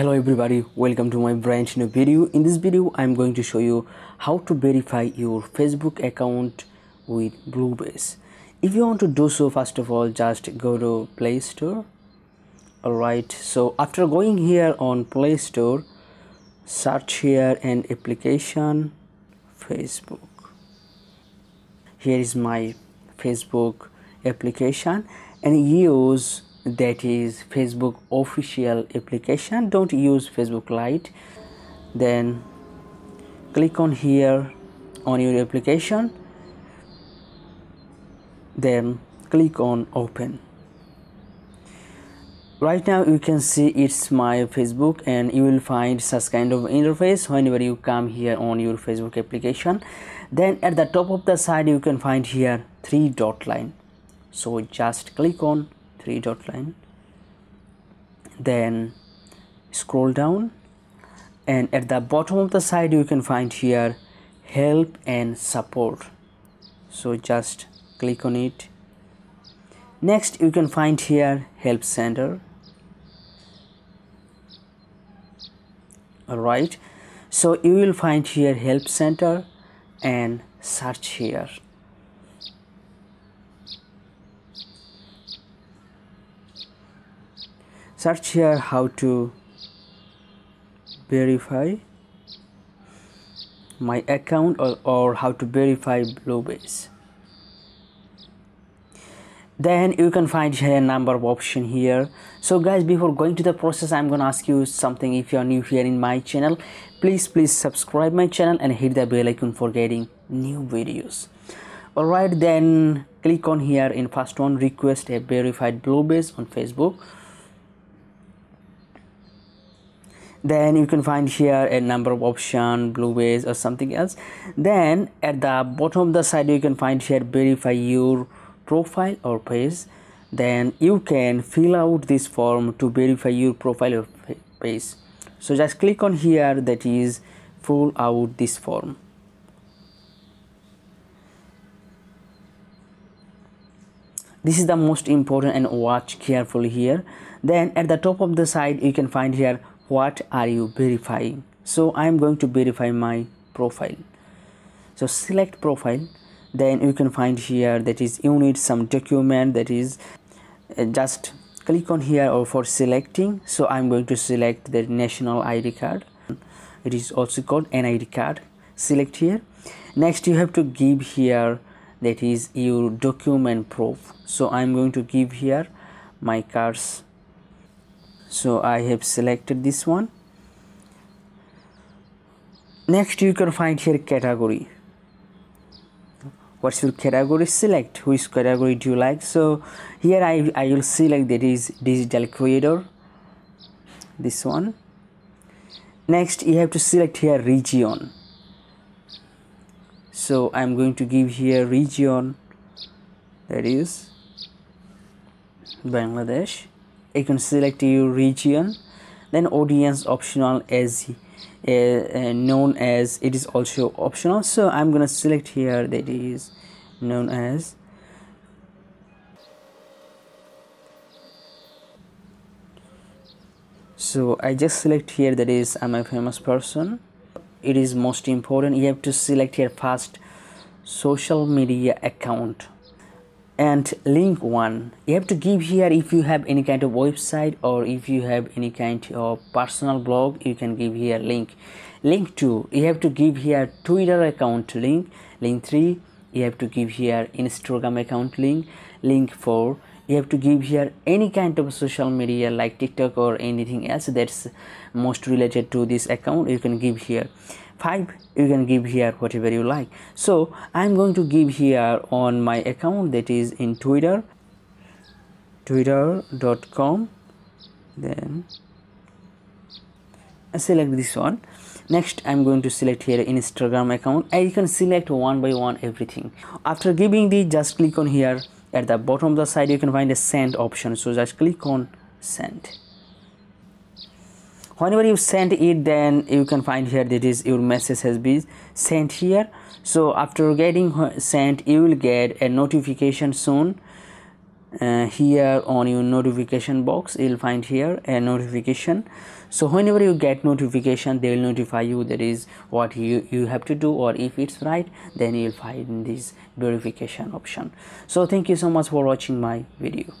Hello everybody, welcome to my brand new video. In this video I'm going to show you how to verify your Facebook account with Bluebase. If you want to do so, first of all just go to Play Store. Alright, so after going here on Play Store, search here an application Facebook. Here is my Facebook application and use that is Facebook official application. Don't use Facebook Lite. Then click on here on your application, then click on open. Right now you can see it's my Facebook and you will find such kind of interface whenever you come here on your Facebook application. Then at the top of the side you can find here three dot line, so just click on three dot line, then scroll down and at the bottom of the side you can find here help and support, so just click on it. Next you can find here help center. Alright, so you will find here help center and search here. Search here how to verify my account or how to verify Bluebase. Then you can find here a number of option here. So guys, before going to the process, I'm gonna ask you something. If you are new here in my channel, please subscribe my channel and hit the bell icon for getting new videos. Alright, then click on here in first one, request a verified Bluebase on Facebook. Then you can find here a number of option, Bluebase or something else. Then at the bottom of the side you can find here verify your profile or page. Then you can fill out this form to verify your profile or page. So just click on here, that is fill out this form. This is the most important and watch carefully here. Then at the top of the side you can find here what are you verifying. So I am going to verify my profile, so select profile. Then you can find here that is you need some document, that is just click on here or for selecting. So I'm going to select the national ID card, it is also called NID card. Select here. Next you have to give here that is your document proof. So I'm going to give here my cards. So I have selected this one. Next you can find here category. What's your category? Select which category do you like. So here I will select that is digital creator, this one. Next you have to select here region. So I'm going to give here region, that is Bangladesh. You can select your region. Then audience optional as known as, it is also optional. So I'm gonna select here that is known as. So I just select here that is I'm a famous person. It is most important, you have to select here first social media account and link one. You have to give here if you have any kind of website or if you have any kind of personal blog, you can give here link. Link 2, you have to give here Twitter account link. Link 3, you have to give here Instagram account link. Link 4, you have to give here any kind of social media like TikTok or anything else that's most related to this account, you can give here. 5, you can give here whatever you like. So I'm going to give here on my account that is in Twitter, twitter.com. then I select this one. Next I'm going to select here Instagram account, and you can select one by one everything. After giving the, just click on here at the bottom of the side you can find a send option, so just click on send. Whenever you send it, then you can find here that is your message has been sent here. So after getting sent, you will get a notification soon here on your notification box you'll find here a notification. So whenever you get notification, they will notify you that is what you have to do, or if it's right, then you'll find this verification option. So thank you so much for watching my video.